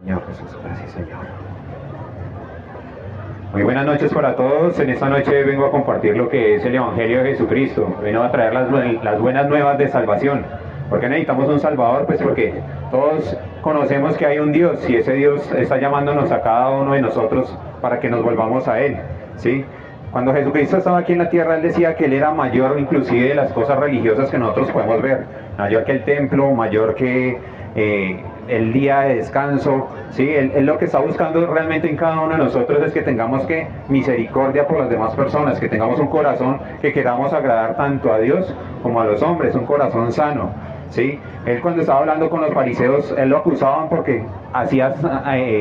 Señor Jesús, gracias Señor. Muy buenas noches para todos. En esta noche vengo a compartir lo que es el Evangelio de Jesucristo. Vengo a traer las buenas nuevas de salvación. ¿Por qué necesitamos un Salvador? Pues porque todos conocemos que hay un Dios y ese Dios está llamándonos a cada uno de nosotros para que nos volvamos a Él, ¿sí? Cuando Jesucristo estaba aquí en la tierra, Él decía que Él era mayor inclusive de las cosas religiosas que nosotros podemos ver. Mayor que el templo, mayor que el día de descanso, ¿sí? Él lo que está buscando realmente en cada uno de nosotros es que tengamos misericordia por las demás personas, que tengamos un corazón que queramos agradar tanto a Dios como a los hombres, un corazón sano, ¿sí? Él cuando estaba hablando con los fariseos, él lo acusaban porque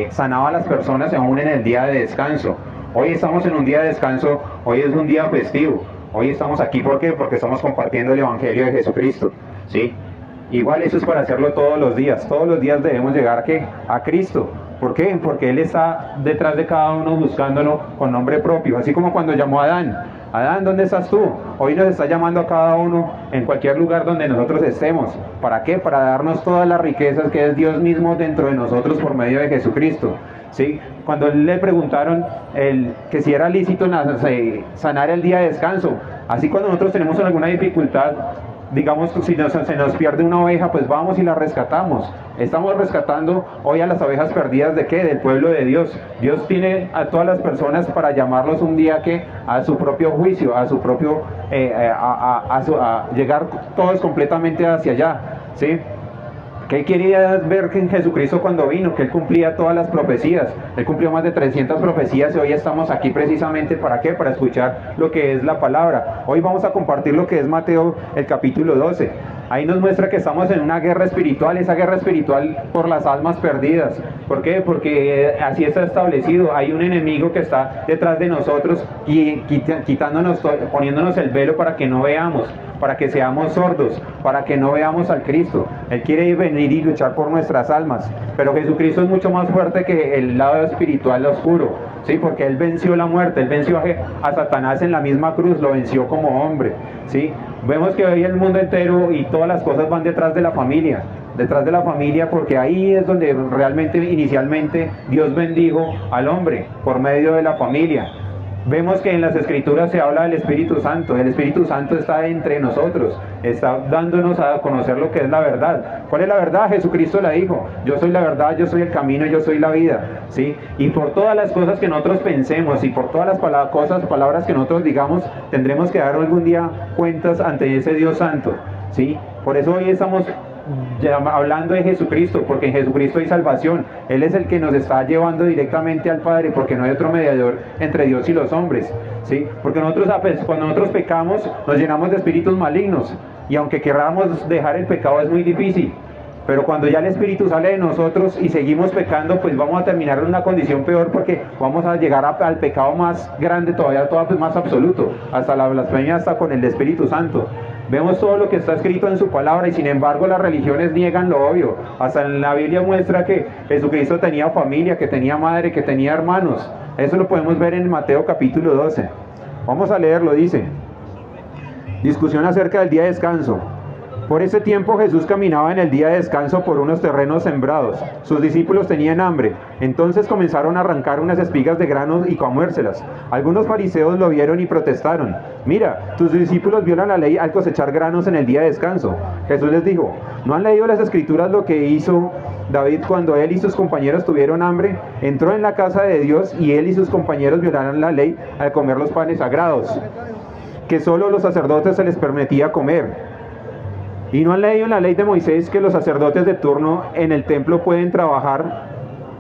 sanaba a las personas aún en el día de descanso. Hoy estamos en un día de descanso, hoy es un día festivo, hoy estamos aquí, ¿por qué? Porque estamos compartiendo el Evangelio de Jesucristo, ¿sí? Igual eso es para hacerlo todos los días debemos llegar a Cristo. ¿Por qué? Porque Él está detrás de cada uno buscándolo con nombre propio, así como cuando llamó a Adán. Adán, ¿dónde estás tú? Hoy nos está llamando a cada uno en cualquier lugar donde nosotros estemos. ¿Para qué? Para darnos todas las riquezas que es Dios mismo dentro de nosotros por medio de Jesucristo, ¿sí? Cuando le preguntaron que si era lícito sanar el día de descanso, así cuando nosotros tenemos alguna dificultad, digamos, si se nos pierde una oveja, pues vamos y la rescatamos. Estamos rescatando hoy a las ovejas perdidas ¿de qué? Del pueblo de Dios. Dios tiene a todas las personas para llamarlos un día a su propio juicio, a su propio a llegar todos completamente hacia allá, ¿sí? ¿Qué quería ver en Jesucristo cuando vino? Que Él cumplía todas las profecías. Él cumplió más de 300 profecías y hoy estamos aquí precisamente ¿para qué? Para escuchar lo que es la palabra. Hoy vamos a compartir lo que es Mateo, el capítulo 12. Ahí nos muestra que estamos en una guerra espiritual, esa guerra espiritual por las almas perdidas. ¿Por qué? Porque así está establecido. Hay un enemigo que está detrás de nosotros y quitándonos, poniéndonos el velo para que no veamos, para que seamos sordos, para que no veamos al Cristo. Él quiere venir y luchar por nuestras almas, pero Jesucristo es mucho más fuerte que el lado espiritual oscuro, ¿sí? Porque Él venció la muerte, Él venció a Satanás en la misma cruz, lo venció como hombre, ¿sí? Vemos que hoy el mundo entero y todas las cosas van detrás de la familia, porque ahí es donde realmente, inicialmente, Dios bendijo al hombre por medio de la familia. Vemos que en las Escrituras se habla del Espíritu Santo. El Espíritu Santo está entre nosotros, está dándonos a conocer lo que es la verdad. ¿Cuál es la verdad? Jesucristo la dijo: yo soy la verdad, yo soy el camino, yo soy la vida, ¿sí? Y por todas las cosas que nosotros pensemos y por todas las palabras que nosotros digamos, tendremos que dar algún día cuentas ante ese Dios Santo, ¿sí? Por eso hoy estamos hablando de Jesucristo, porque en Jesucristo hay salvación. Él es el que nos está llevando directamente al Padre, porque no hay otro mediador entre Dios y los hombres, ¿sí? Porque cuando nosotros pecamos nos llenamos de espíritus malignos, y aunque queramos dejar el pecado es muy difícil, pero cuando ya el espíritu sale de nosotros y seguimos pecando, pues vamos a terminar en una condición peor, porque vamos a llegar al pecado más grande todavía, más absoluto, hasta la blasfemia, hasta con el Espíritu Santo. Vemos todo lo que está escrito en su palabra y sin embargo las religiones niegan lo obvio. Hasta en la Biblia muestra que Jesucristo tenía familia, que tenía madre, que tenía hermanos. Eso lo podemos ver en Mateo capítulo 12. Vamos a leerlo, dice: discusión acerca del día de descanso. Por ese tiempo Jesús caminaba en el día de descanso por unos terrenos sembrados. Sus discípulos tenían hambre. Entonces comenzaron a arrancar unas espigas de grano y comérselas. Algunos fariseos lo vieron y protestaron: mira, tus discípulos violan la ley al cosechar granos en el día de descanso. Jesús les dijo: ¿no han leído las Escrituras lo que hizo David cuando él y sus compañeros tuvieron hambre? Entró en la casa de Dios y él y sus compañeros violaron la ley al comer los panes sagrados, que solo los sacerdotes se les permitía comer. ¿Y no han leído en la ley de Moisés que los sacerdotes de turno en el templo pueden trabajar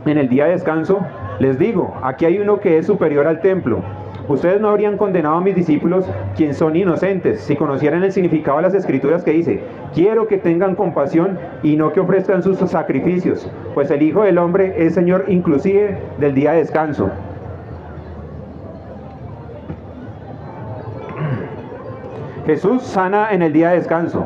en el día de descanso? Les digo, aquí hay uno que es superior al templo. Ustedes no habrían condenado a mis discípulos, quienes son inocentes, si conocieran el significado de las Escrituras que dice: quiero que tengan compasión y no que ofrezcan sus sacrificios, pues el Hijo del Hombre es Señor inclusive del día de descanso. Jesús sana en el día de descanso.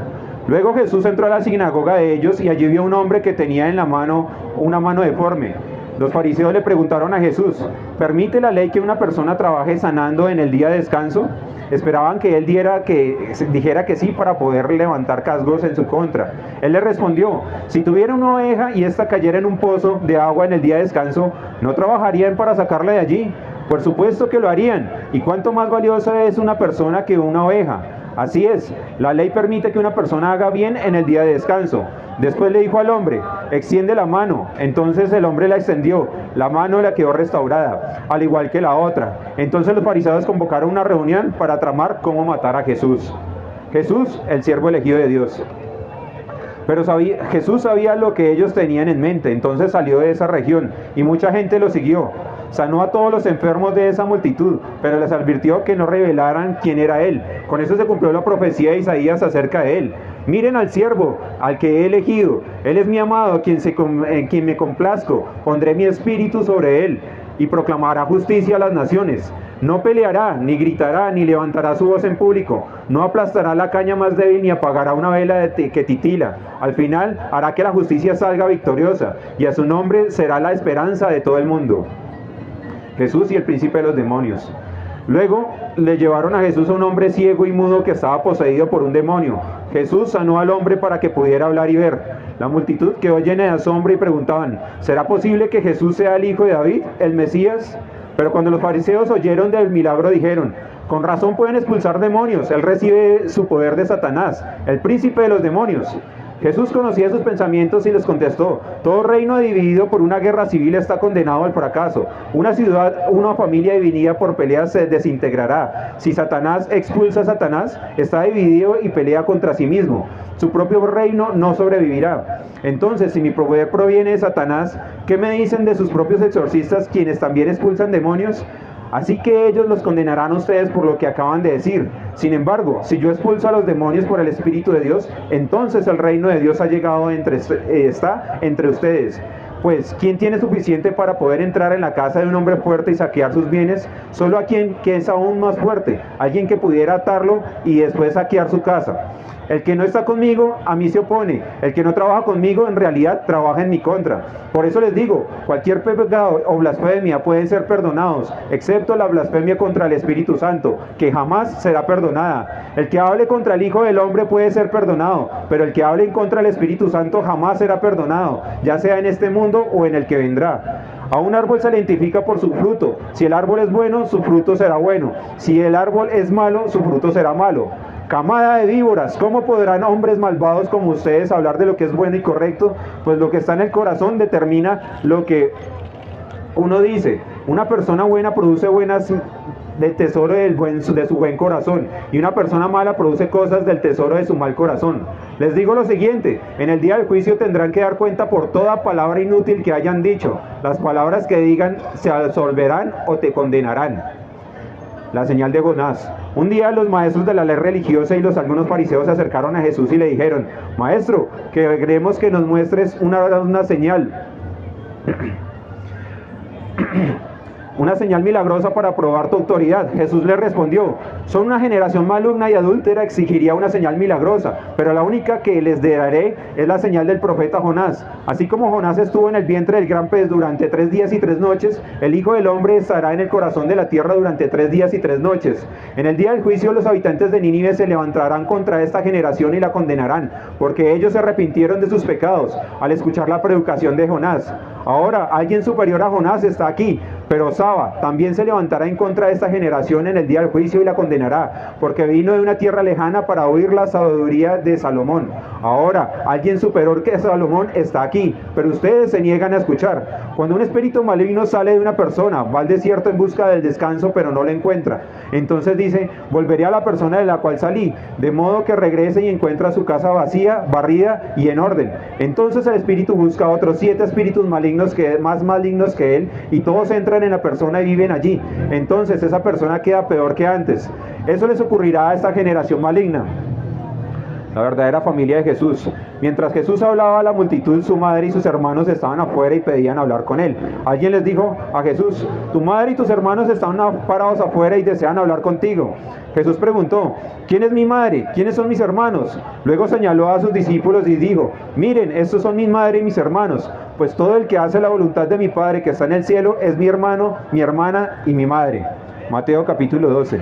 Luego Jesús entró a la sinagoga de ellos y allí vio a un hombre que tenía en la mano una mano deforme. Los fariseos le preguntaron a Jesús: ¿permite la ley que una persona trabaje sanando en el día de descanso? esperaban que él dijera que sí para poder levantar cargos en su contra. Él le respondió: si tuviera una oveja y ésta cayera en un pozo de agua en el día de descanso, ¿no trabajarían para sacarla de allí? Por supuesto que lo harían. ¿Y cuánto más valiosa es una persona que una oveja? Así es, la ley permite que una persona haga bien en el día de descanso. Después le dijo al hombre: extiende la mano. Entonces el hombre la extendió, la mano le quedó restaurada, al igual que la otra. Entonces los fariseos convocaron una reunión para tramar cómo matar a Jesús. Jesús, el siervo elegido de Dios. Pero Jesús sabía lo que ellos tenían en mente, entonces salió de esa región y mucha gente lo siguió. Sanó a todos los enfermos de esa multitud, pero les advirtió que no revelaran quién era él. Con eso se cumplió la profecía de Isaías acerca de él. Miren al siervo, al que he elegido. Él es mi amado, en quien me complazco. Pondré mi espíritu sobre él y proclamará justicia a las naciones. No peleará, ni gritará, ni levantará su voz en público. No aplastará la caña más débil, ni apagará una vela que titila. Al final hará que la justicia salga victoriosa, y a su nombre será la esperanza de todo el mundo. Jesús y el príncipe de los demonios. Luego le llevaron a Jesús a un hombre ciego y mudo que estaba poseído por un demonio. Jesús sanó al hombre para que pudiera hablar y ver. La multitud quedó llena de asombro y preguntaban: ¿será posible que Jesús sea el hijo de David, el Mesías? Pero cuando los fariseos oyeron del milagro dijeron: con razón pueden expulsar demonios, él recibe su poder de Satanás, el príncipe de los demonios. Jesús conocía sus pensamientos y les contestó: todo reino dividido por una guerra civil está condenado al fracaso. Una ciudad, una familia dividida por peleas se desintegrará. Si Satanás expulsa a Satanás, está dividido y pelea contra sí mismo. Su propio reino no sobrevivirá. Entonces, si mi poder proviene de Satanás, ¿qué me dicen de sus propios exorcistas, quienes también expulsan demonios? Así que ellos los condenarán a ustedes por lo que acaban de decir. Sin embargo, si yo expulso a los demonios por el Espíritu de Dios, entonces el reino de Dios está entre ustedes. Pues, ¿quién tiene suficiente para poder entrar en la casa de un hombre fuerte y saquear sus bienes? Solo a quien que es aún más fuerte, alguien que pudiera atarlo y después saquear su casa. El que no está conmigo, a mí se opone. El que no trabaja conmigo, en realidad, trabaja en mi contra. Por eso les digo, cualquier pecado o blasfemia pueden ser perdonados, excepto la blasfemia contra el Espíritu Santo, que jamás será perdonada. El que hable contra el Hijo del Hombre puede ser perdonado, pero el que hable en contra del Espíritu Santo jamás será perdonado, ya sea en este mundo o en el que vendrá. A un árbol se le identifica por su fruto. Si el árbol es bueno, su fruto será bueno. Si el árbol es malo, su fruto será malo. Camada de víboras, ¿cómo podrán hombres malvados como ustedes hablar de lo que es bueno y correcto? Pues lo que está en el corazón determina lo que uno dice. Una persona buena produce buenas del tesoro de su buen corazón, y una persona mala produce cosas del tesoro de su mal corazón. Les digo lo siguiente: en el día del juicio tendrán que dar cuenta por toda palabra inútil que hayan dicho. Las palabras que digan se absolverán o te condenarán. La señal de Jonás. Un día los maestros de la ley religiosa y algunos fariseos se acercaron a Jesús y le dijeron: Maestro, queremos que nos muestres una señal. Una señal milagrosa para probar tu autoridad. Jesús le respondió: son una generación maligna y adúltera, exigiría una señal milagrosa, pero la única que les daré es la señal del profeta Jonás. Así como Jonás estuvo en el vientre del gran pez durante 3 días y 3 noches, el Hijo del Hombre estará en el corazón de la tierra durante 3 días y 3 noches. En el día del juicio los habitantes de Nínive se levantarán contra esta generación y la condenarán, porque ellos se arrepintieron de sus pecados al escuchar la predicación de Jonás. Ahora alguien superior a Jonás está aquí, pero Saba también se levantará en contra de esta generación en el día del juicio y la condenará, porque vino de una tierra lejana para oír la sabiduría de Salomón. Ahora alguien superior que Salomón está aquí, pero ustedes se niegan a escuchar. Cuando un espíritu maligno sale de una persona, va al desierto en busca del descanso, pero no lo encuentra. Entonces dice: volveré a la persona de la cual salí, de modo que regrese y encuentra su casa vacía, barrida y en orden. Entonces el espíritu busca a otros 7 espíritus más malignos que él, y todos entran en la persona y viven allí. Entonces esa persona queda peor que antes. Eso les ocurrirá a esta generación maligna. La verdadera familia de Jesús. Mientras Jesús hablaba a la multitud, su madre y sus hermanos estaban afuera y pedían hablar con él. Alguien les dijo a Jesús: tu madre y tus hermanos están parados afuera y desean hablar contigo. Jesús preguntó: ¿quién es mi madre? ¿Quiénes son mis hermanos? Luego señaló a sus discípulos y dijo: miren, estos son mi madre y mis hermanos, pues todo el que hace la voluntad de mi Padre que está en el cielo es mi hermano, mi hermana y mi madre. Mateo capítulo 12.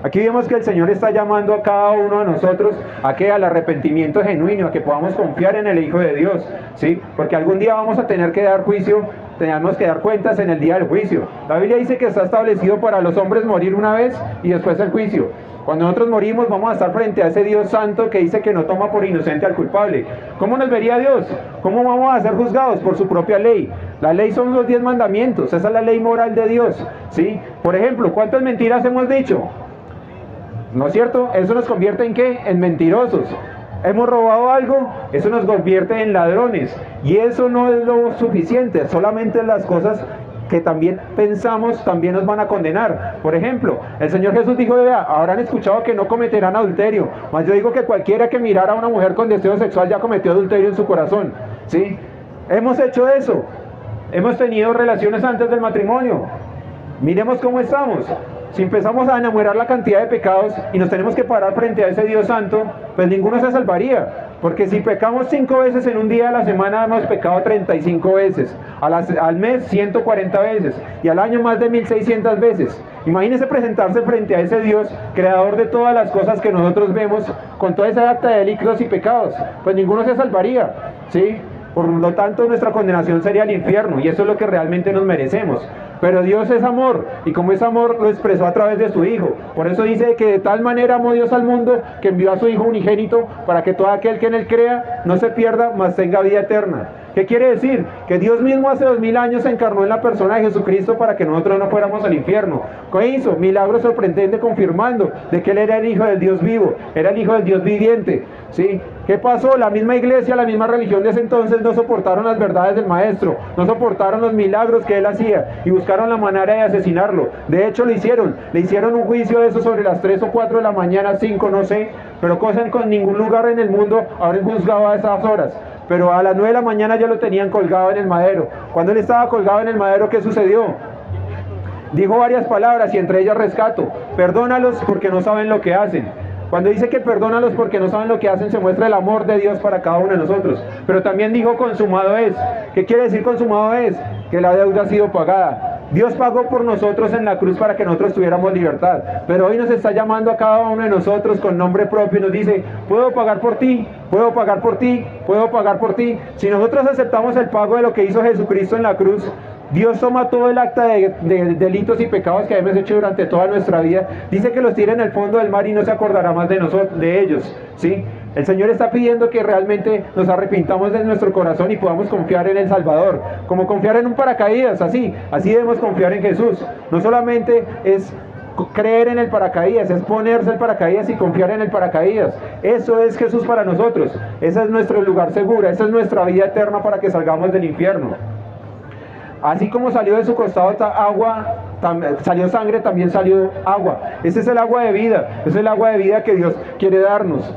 Aquí vemos que el Señor está llamando a cada uno de nosotros a que al arrepentimiento genuino, a que podamos confiar en el Hijo de Dios, ¿sí? Porque algún día vamos a tener que dar juicio, tenemos que dar cuentas en el día del juicio. La Biblia dice que está establecido para los hombres morir una vez y después el juicio. Cuando nosotros morimos vamos a estar frente a ese Dios santo que dice que no toma por inocente al culpable. ¿Cómo nos vería Dios? ¿Cómo vamos a ser juzgados? Por su propia ley. La ley son los 10 mandamientos, esa es la ley moral de Dios, ¿sí? Por ejemplo, ¿cuántas mentiras hemos dicho? ¿No es cierto? Eso nos convierte ¿en qué? En mentirosos. ¿Hemos robado algo? Eso nos convierte en ladrones. Y eso no es lo suficiente, solamente las cosas que también pensamos también nos van a condenar. Por ejemplo, el Señor Jesús dijo, vea, habrán escuchado que no cometerán adulterio, mas yo digo que cualquiera que mirara a una mujer con deseo sexual ya cometió adulterio en su corazón, ¿sí? Hemos hecho eso, hemos tenido relaciones antes del matrimonio. Miremos cómo estamos. Si empezamos a enumerar la cantidad de pecados y nos tenemos que parar frente a ese Dios santo, pues ninguno se salvaría. Porque si pecamos 5 veces en un día a la semana, hemos pecado 35 veces. Al mes 140 veces. Y al año más de 1600 veces. Imagínese presentarse frente a ese Dios, creador de todas las cosas que nosotros vemos, con toda esa acta de delitos y pecados. Pues ninguno se salvaría, ¿sí? Por lo tanto, nuestra condenación sería el infierno, y eso es lo que realmente nos merecemos. Pero Dios es amor, y como es amor, lo expresó a través de su Hijo. Por eso dice que de tal manera amó Dios al mundo, que envió a su Hijo unigénito, para que todo aquel que en él crea, no se pierda, mas tenga vida eterna. ¿Qué quiere decir? Que Dios mismo hace 2000 años se encarnó en la persona de Jesucristo para que nosotros no fuéramos al infierno. ¿Qué hizo? Milagro sorprendente confirmando de que Él era el Hijo del Dios vivo, era el Hijo del Dios viviente, ¿sí? ¿Qué pasó? La misma iglesia, la misma religión de ese entonces no soportaron las verdades del Maestro, no soportaron los milagros que Él hacía y buscaron la manera de asesinarlo. De hecho lo hicieron, le hicieron un juicio de eso sobre las 3 o 4 de la mañana, 5, no sé, pero cosa con ningún lugar en el mundo habrán juzgado a esas horas. Pero a las 9 de la mañana ya lo tenían colgado en el madero. Cuando él estaba colgado en el madero, ¿qué sucedió? Dijo varias palabras y entre ellas rescato: perdónalos porque no saben lo que hacen. Cuando dice que perdónalos porque no saben lo que hacen, se muestra el amor de Dios para cada uno de nosotros. Pero también dijo consumado es. ¿Qué quiere decir consumado es? Que la deuda ha sido pagada. Dios pagó por nosotros en la cruz para que nosotros tuviéramos libertad. Pero hoy nos está llamando a cada uno de nosotros con nombre propio y nos dice: puedo pagar por ti, puedo pagar por ti, puedo pagar por ti. Si nosotros aceptamos el pago de lo que hizo Jesucristo en la cruz, Dios toma todo el acta de delitos y pecados que hemos hecho durante toda nuestra vida, dice que los tira en el fondo del mar y no se acordará más de nosotros, de ellos, ¿sí? El Señor está pidiendo que realmente nos arrepintamos de nuestro corazón y podamos confiar en el Salvador, como confiar en un paracaídas, así debemos confiar en Jesús. No solamente es creer en el paracaídas, es ponerse el paracaídas y confiar en el paracaídas. Eso es Jesús para nosotros, ese es nuestro lugar seguro, esa es nuestra vida eterna para que salgamos del infierno. Así como salió de su costado agua, salió sangre, también salió agua. Ese es el agua de vida, ese es el agua de vida que Dios quiere darnos.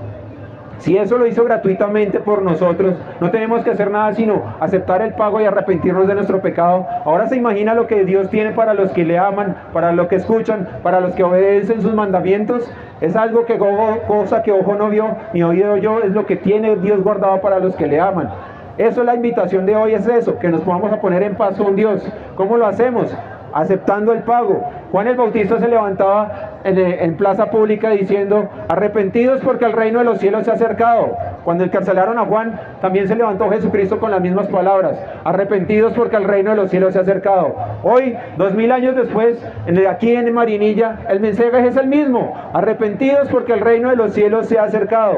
Si eso lo hizo gratuitamente por nosotros, no tenemos que hacer nada sino aceptar el pago y arrepentirnos de nuestro pecado. Ahora se imagina lo que Dios tiene para los que le aman, para los que escuchan, para los que obedecen sus mandamientos. Es algo que cosa que ojo no vio, ni oído oyó, es lo que tiene Dios guardado para los que le aman. Eso es la invitación de hoy, es eso, que nos podamos a poner en paz con Dios. ¿Cómo lo hacemos? Aceptando el pago. Juan el Bautista se levantaba en plaza pública diciendo: arrepentidos porque el reino de los cielos se ha acercado. Cuando encarcelaron a Juan, también se levantó Jesucristo con las mismas palabras: arrepentidos porque el reino de los cielos se ha acercado. Hoy, 2000 años después, aquí en Marinilla, el mensaje es el mismo: arrepentidos porque el reino de los cielos se ha acercado.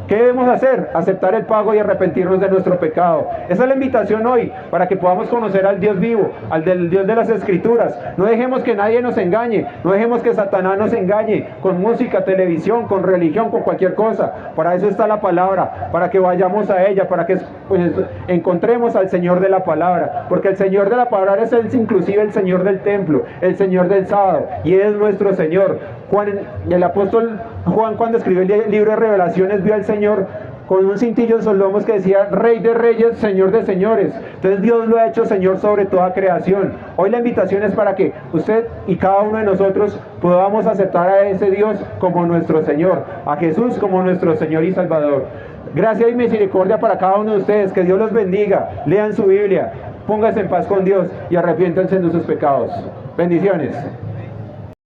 ¿Qué debemos hacer? Aceptar el pago y arrepentirnos de nuestro pecado. Esa es la invitación hoy, para que podamos conocer al Dios vivo, al del Dios de las Escrituras. No dejemos que nadie nos engañe, no dejemos que Satanás nos engañe con música, televisión, con religión, con cualquier cosa. Para eso está la palabra, para que vayamos a ella, para que encontremos al Señor de la palabra. Porque el Señor de la palabra es inclusive el Señor del templo, el Señor del sábado, y es nuestro Señor. El apóstol Juan, cuando escribió el libro de Revelaciones, vio al Señor con un cintillo en sus lomos que decía: Rey de reyes, Señor de señores. Entonces Dios lo ha hecho Señor sobre toda creación. Hoy la invitación es para que usted y cada uno de nosotros podamos aceptar a ese Dios como nuestro Señor, a Jesús como nuestro Señor y Salvador. Gracia y misericordia para cada uno de ustedes. Que Dios los bendiga. Lean su Biblia, pónganse en paz con Dios y arrepiéntanse de sus pecados. Bendiciones.